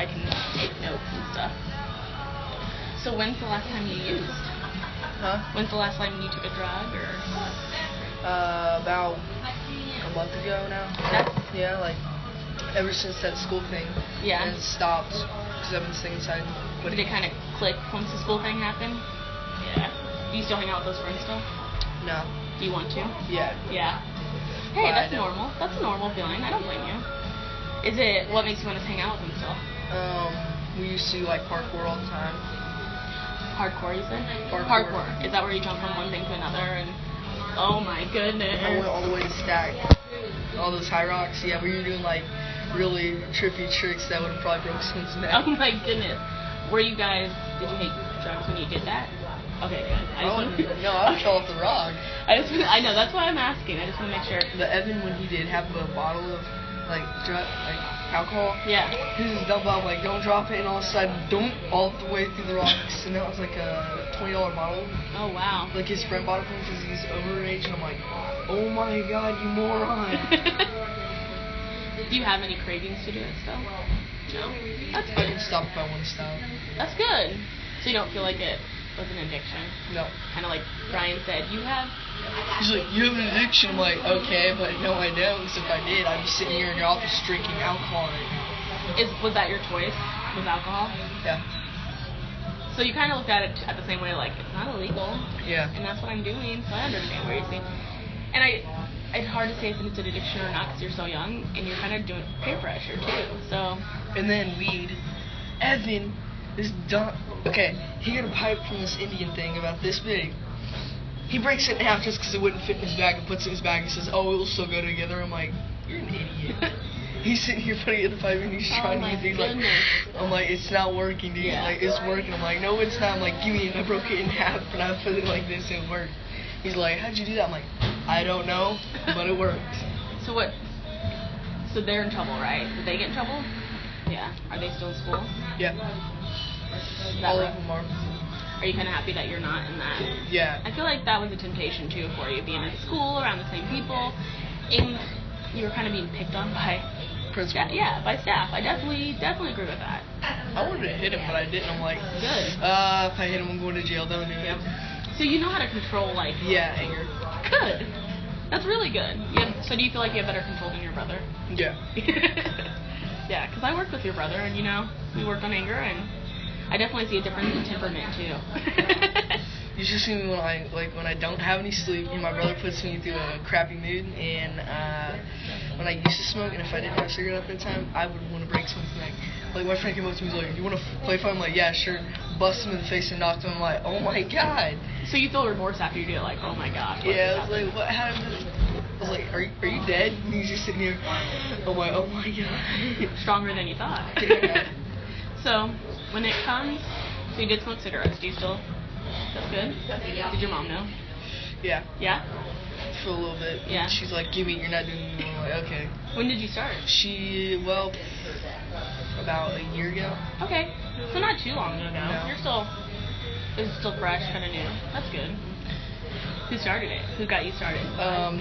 I can take notes and stuff. So when's the last time you used? Huh? When's the last time you took a drug, or? About a month ago now. Yeah, like ever since that school thing. Yeah. And it stopped because I've been staying inside. Did it kind of click once the school thing happened? Yeah. Do you still hang out with those friends still? No. Do you want to? Yeah. Yeah. Hey, But that's normal. That's a normal feeling. I don't blame you. Is it, what makes you want to hang out with them still? We used to like parkour all the time. Hardcore, you said? Parkour. Is that where you jump from one thing to another and, oh my goodness. I went all the way to Stack. All those high rocks. Yeah, we were doing like really trippy tricks that would have probably broke someone's neck. Oh my goodness. Were you guys, did you hate drugs when you did that? Okay, good. No, I fell off the rock. I know, that's why I'm asking. I just want to make sure. The Evan, when he did have a bottle of like alcohol, Yeah. he just dumped out like, don't drop it, and all of a sudden, don't all the way through the rocks, and that was like a $20 bottle. Oh wow. Like his friend bought it for him because he's overage, and I'm like, oh my god, you moron. Do you have any cravings to do it still? No. That's I good. can stop if I want to stop. That's good. So you don't feel like it was an addiction? No. Kind of like Brian said, you have? He's like, you have an addiction. I'm like, okay, but no, I don't. Because if I did, I'd be sitting here in your office drinking alcohol right now. Was that your choice? Was alcohol? Yeah. So you kind of looked at it at the same way, like, it's not illegal. Yeah. And that's what I'm doing, so I understand where you're saying. And it's hard to say if it's an addiction or not because you're so young, and you're kind of doing peer pressure too. So. And then weed. Evan is dumb. Okay, he got a pipe from this Indian thing about this big. He breaks it in half just because it wouldn't fit in his bag and puts it in his bag and says, oh, it'll still go together. I'm like, you're an idiot. He's sitting here putting it in the pipe and he's trying to use it. He's like, I'm like, it's not working, dude. Yeah. Like, it's working. I'm like, no, it's not. I'm like, give me it. And I broke it in half and I put it like this and it worked. He's like, how'd you do that? I'm like, I don't know, but it worked. So what? So they're in trouble, right? Did they get in trouble? Yeah. Are they still in school? Yeah. All of them are. Are you kind of happy that you're not in that? Yeah. I feel like that was a temptation too for you, being in school around the same people, and you were kind of being picked on by principal. Yeah, by staff. I definitely agree with that. I wanted to hit him, but I didn't. I'm like, good. If I hit him, I'm going to jail. Don't do it. So you know how to control anger. Good. That's really good. So do you feel like you have better control than your brother? Yeah. Yeah, because I worked with your brother, and we worked on anger, and I definitely see a difference in temperament too. You should see me when I don't have any sleep, and my brother puts me through a crappy mood, and when I used to smoke, and if I didn't have a cigarette at that time, I would want to break someone's neck. Like, my friend came up to me and was like, you want to play fight? I'm like, yeah, sure. Bust him in the face and knocked him. I'm like, oh my god. So you feel remorse after you do it, like, oh my gosh. Yeah, I was like, what happened? I was like, are you dead? And he's just sitting here. I'm like, oh my god. Stronger than you thought. Yeah. So, when it comes, so you did smoke cigarettes, do you still? That's good. Did your mom know? Yeah. Yeah? For a little bit. Yeah. She's like, give me, you're not doing it. I'm like, okay. When did you start? About a year ago. Okay. So not too long ago. No. It's still fresh, kind of new. That's good. Who started it? Who got you started?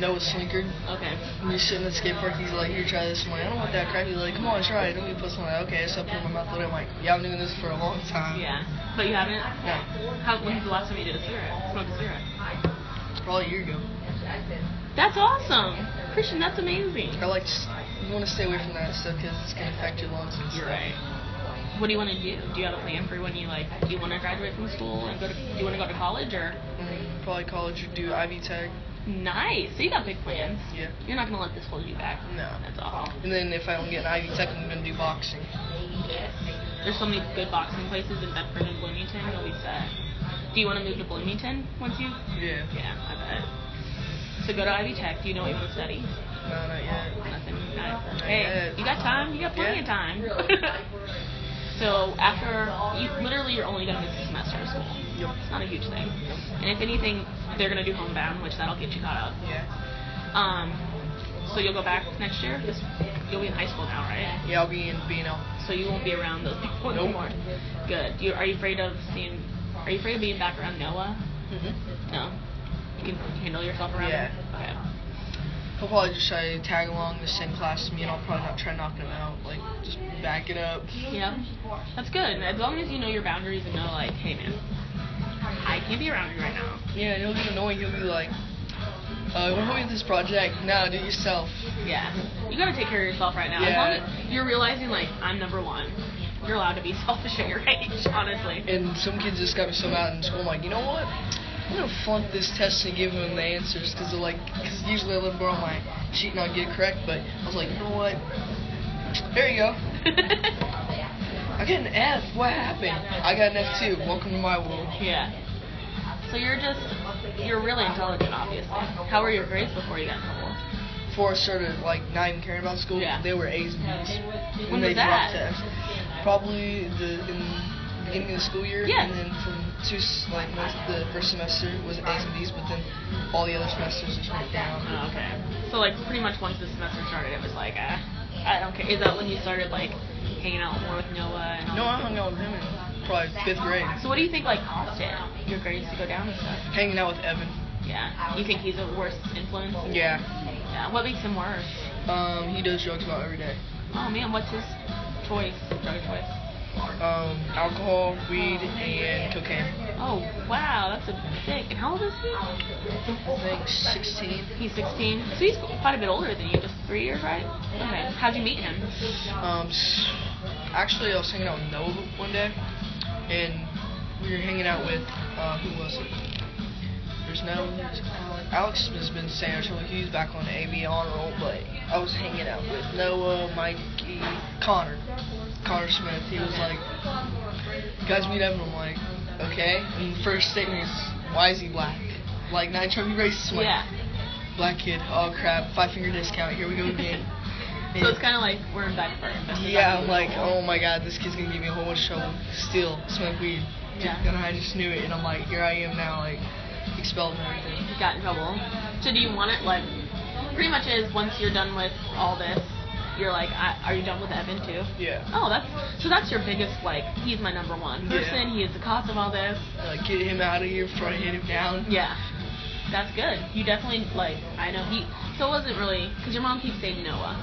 Noah Slinkard. Okay. When you're sitting at the skate park, he's like, here, try this. I'm like, I don't want that crap. He's like, come on, try it. Don't you put something like, okay. So I put it in my mouth. I'm like, yeah, I'm doing this for a long time. Yeah. But you haven't? No. When's the last time you did smoked a cigarette? Probably a year ago. That's awesome. Christian, that's amazing. You want to stay away from that stuff because it's going to affect your lungs and stuff. You're right. What do you want to do? Do you have a plan for when do you want to graduate from school and do you want to go to college or? Probably college or do Ivy Tech. Nice. So you got big plans. Yeah. You're not going to let this hold you back. No. That's awesome. And then if I don't get an Ivy Tech, I'm going to do boxing. There's so many good boxing places in Bedford and Bloomington. You'll be set. Do you want to move to Bloomington once you? Yeah. Yeah, I bet. So go to Ivy Tech. Do you know what you want to study? No, not yet. Nothing. Hey, you got time. You got plenty of time. So after, you're only going to miss a semester of school. Yep. It's not a huge thing. And if anything, they're going to do homebound, which that'll get you caught up. Yeah. So you'll go back next year? You'll be in high school now, right? Yeah, I'll be in B&L. So you won't be around those people anymore. Good. Are you afraid of being back around Noah? Mm-hmm. No. You can handle yourself around him? Yeah. Okay. He'll probably just try to tag along the same class as me, and I'll probably not try knocking him out. Like, just back it up. Yeah, that's good. As long as you know your boundaries and know, like, hey, man, I can't be around you right now. Yeah, and he'll get annoying. He'll be like, we're helping with this project. No, do it yourself. Yeah. You gotta take care of yourself right now. Yeah. As long as you're realizing, like, I'm number one. You're allowed to be selfish at your age, honestly. And some kids just got me so mad in school. I'm like, you know what? I'm gonna flunk this test and give them the answers because usually I let them borrow my sheet and I'll get it correct. But I was like, you know what? There you go. I got an F. What happened? I got an F too. Welcome to my world. Yeah. So you're really intelligent, obviously. How were your grades before you got in trouble? Before I started like not even caring about school, they were A's and B's. When they was that? dropped tests. Probably in the beginning of the school year, Yeah. and then from most of the first semester was A's and B's, but then all the other semesters just went down. Oh, okay. So like pretty much once the semester started, it was like, I don't care. Is that when you started like hanging out more with Noah? And No, I hung out with him in probably 5th grade. So what do you think like caused it? Your grades to go down and stuff? Hanging out with Evan. Yeah. You think he's a worse influence? Yeah. Yeah. What makes him worse? He does drugs about every day. Oh man, what's his drug choice? Alcohol, weed, and cocaine. Oh wow, that's a big. And how old is he? I think 16. He's 16. So he's quite a bit older than you, just 3 years, right? Okay. How'd you meet him? Actually, I was hanging out with Noah one day, and we were hanging out with, who was it? There's no, Alex has been saying, actually, he's back on the AV honor roll, but I was hanging out with Noah, Mikey, Connor Smith. He was like, you guys meet Evan. I'm like, okay. And the first statement is, why is he black? Like, not trying to be racist. I'm like, black kid, oh crap, 5-finger discount, here we go again. So it's kind of like we're in back first. Yeah, I'm like, oh my god, this kid's gonna give me a whole bunch of trouble. Still, smoke weed. Yeah. And I just knew it, and I'm like, here I am now, like, expelled and everything. You got in trouble. So do you want it, like, pretty much is once you're done with all this, you're like, are you done with Evan too? Yeah. Oh, that's your biggest, like, he's my number one person, he is the cause of all this. Like, get him out of here before I hit him down. Yeah. That's good. You definitely, like, I know so it wasn't really, because your mom keeps saying Noah.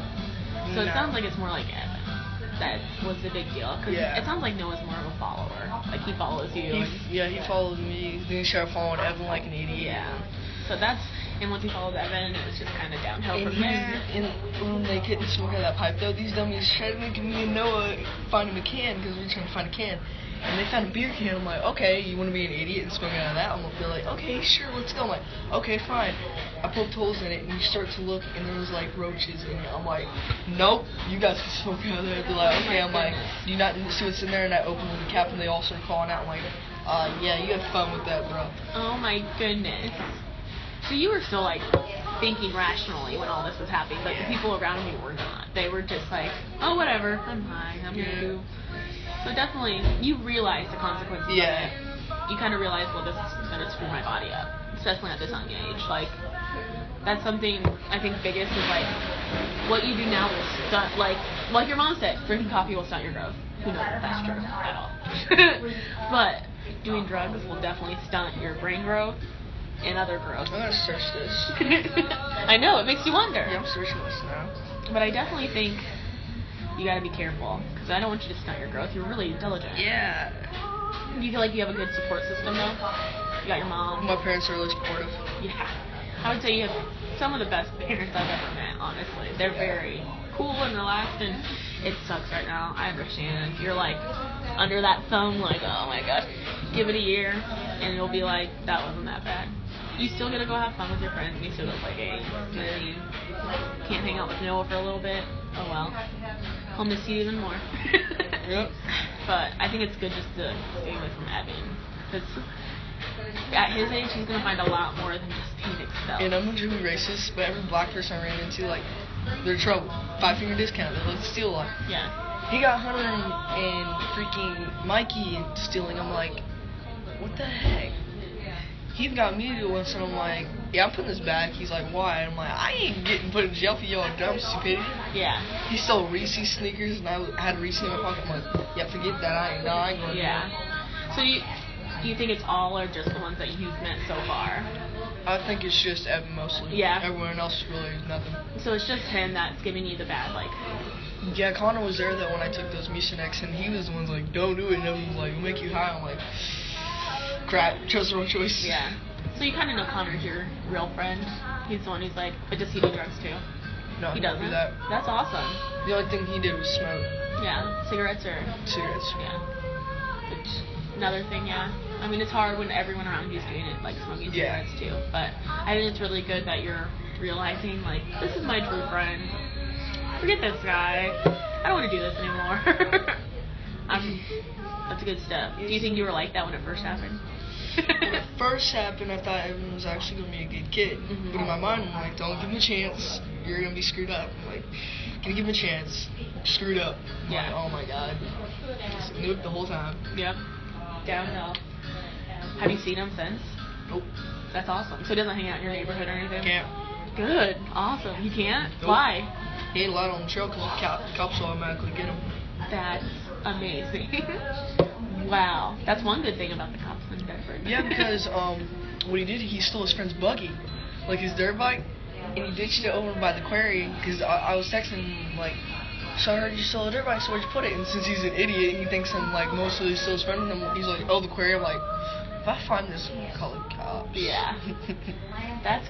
So it sounds like it's more like Evan. That was the big deal. Because it sounds like Noah's more of a follower. Like, he follows you. He followed me. Then he started following Evan like an idiot. Yeah. So and once he followed Evan, it was just kind of downhill from there. And when they couldn't smoke out of that pipe, though, these dummies tried to make me and Noah find him a can, because we were trying to find a can. And they found a beer can. I'm like, okay, you want to be an idiot and smoke out of that? I'm going to be like, okay, sure, let's go. I'm like, okay, fine. I poked holes in it, and you start to look, and there was, like, roaches in it. I'm like, nope, you guys can smoke out of there. They're like, okay. I'm like, do you not see what's in there? And I opened the cap, and they all started calling out. I'm like, yeah, you have fun with that, bro. Oh, my goodness. So you were still, like, thinking rationally when all this was happening, but the people around you were not. They were just like, oh, whatever, I'm high, I'm gonna do. So definitely, you realize the consequences of it. You kind of realize, well, this is gonna screw my body up. Especially at this young age. Like, that's something I think biggest is, like, what you do now will stunt, like your mom said, drinking coffee will stunt your growth. Who knows if that's true at all. But doing drugs will definitely stunt your brain growth and other growth. I'm gonna search this. I know, it makes you wonder. Yeah, I'm searching this now. But I definitely think you gotta be careful, because I don't want you to stunt your growth. You're really intelligent. Yeah. Do you feel like you have a good support system, though? You got your mom. My parents are really supportive. Yeah. I would say you have some of the best parents I've ever met, honestly. They're very cool and relaxed, and it sucks right now. I understand. You're, like, under that thumb, like, oh my gosh. Give it a year, and you'll be like, that wasn't that bad. You still get to go have fun with your friends, and you still go play games, and you can't hang out with Noah for a little bit. Oh well. I'll miss you even more. Yep. But I think it's good just to stay away from Evan. Because at his age, he's going to find a lot more than just being expelled. And I'm not trying to be racist, but every black person I ran into, like, they're in trouble. 5-finger discount. Let's steal one. Yeah. He got Hunter and freaking Mikey stealing. I'm like, what the heck? He got me to do once, and I'm like, yeah, I'm putting this back. He's like, why? I'm like, I ain't getting put in jail for your dumb stupidity. Yeah. He stole Reese's sneakers, and I had Reese in my pocket. I'm like, yeah, forget that. I ain't going to. Yeah. So you think it's all or just the ones that you've met so far? I think it's just Evan mostly. Yeah. Everyone else really nothing. So it's just him that's giving you the bad, like. Yeah, Connor was there though when I took those Mucinex, and he was the one like, don't do it. And Evan was like, it'll make you high. I'm like, crap, chose the wrong choice. Yeah. So you kind of know Connor's your real friend. He's the one who's like, but does he do drugs too? No, He don't doesn't. do that. That's awesome. The only thing he did was smoke Yeah. Cigarettes or. cigarettes. Yeah. Which, another thing, yeah. I mean, it's hard when everyone around you is doing it, like smoking Yeah. cigarettes too. But I think it's really good that you're realizing, like, this is my true friend. Forget this guy. I don't want to do this anymore. That's a good step. Do you think you were like that when it first happened? When it first happened, I thought Evan was actually going to be a good kid. Mhm. But in my mind, I'm like, don't give him a chance. You're going to be screwed up. I'm like, gonna give him a chance. Screwed up. I'm Yeah. like, oh my god. Just knew it the whole time. Yep. Downhill. Have you seen him since? Nope. That's awesome. So he doesn't hang out in your neighborhood or anything? Can't. Good. Awesome. He can't? Nope. Why? He ain't allowed on the trail because cops will automatically get him. That's amazing. Wow. That's one good thing about the cops in Bedford. Yeah, because what he did, he stole his friend's buggy, like his dirt bike, and he ditched it over by the quarry. Because I was texting him like, so I heard you stole a dirt bike, so where'd you put it? And since he's an idiot, he thinks I'm like mostly still his friend, and he's like, oh, the quarry. I'm like, if I find this, I'm gonna call the cops. Yeah. That's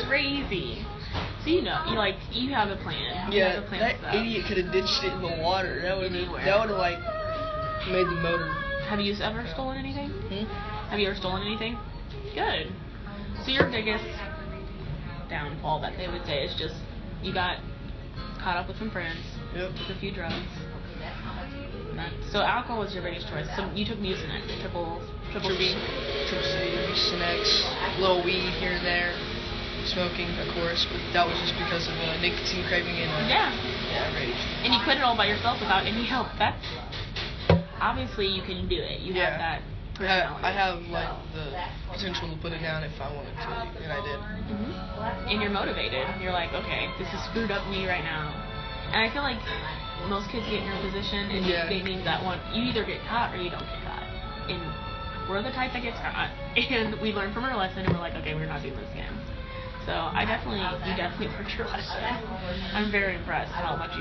crazy. So you know, you have a plan. You Yeah, have a plan that for that. idiot could have ditched it in the water. That would Anywhere. have like made the motor. Have you ever stolen anything? Hmm? Have you ever stolen anything? Good. So your biggest downfall that they would say is just you got caught up with some friends, Yep. took a few drugs. So alcohol was your biggest choice. So you took Mucinex, triple B. Triple C, snacks, little weed here and there, smoking, of course, but that was just because of nicotine craving and Yeah. rage. And you quit it all by yourself without any help. That's obviously you can do it. You have that personality. I have like the potential to put it down if I wanted to, and I did. Mm-hmm. And you're motivated. You're like, okay, this is screwed up me right now. And I feel like most kids get in your position, and they need that one. You either get caught or you don't get caught. And we're the type that gets caught, and we learn from our lesson, and we're like, okay, we're not doing this again. So you definitely learned your lesson. I'm very impressed how much you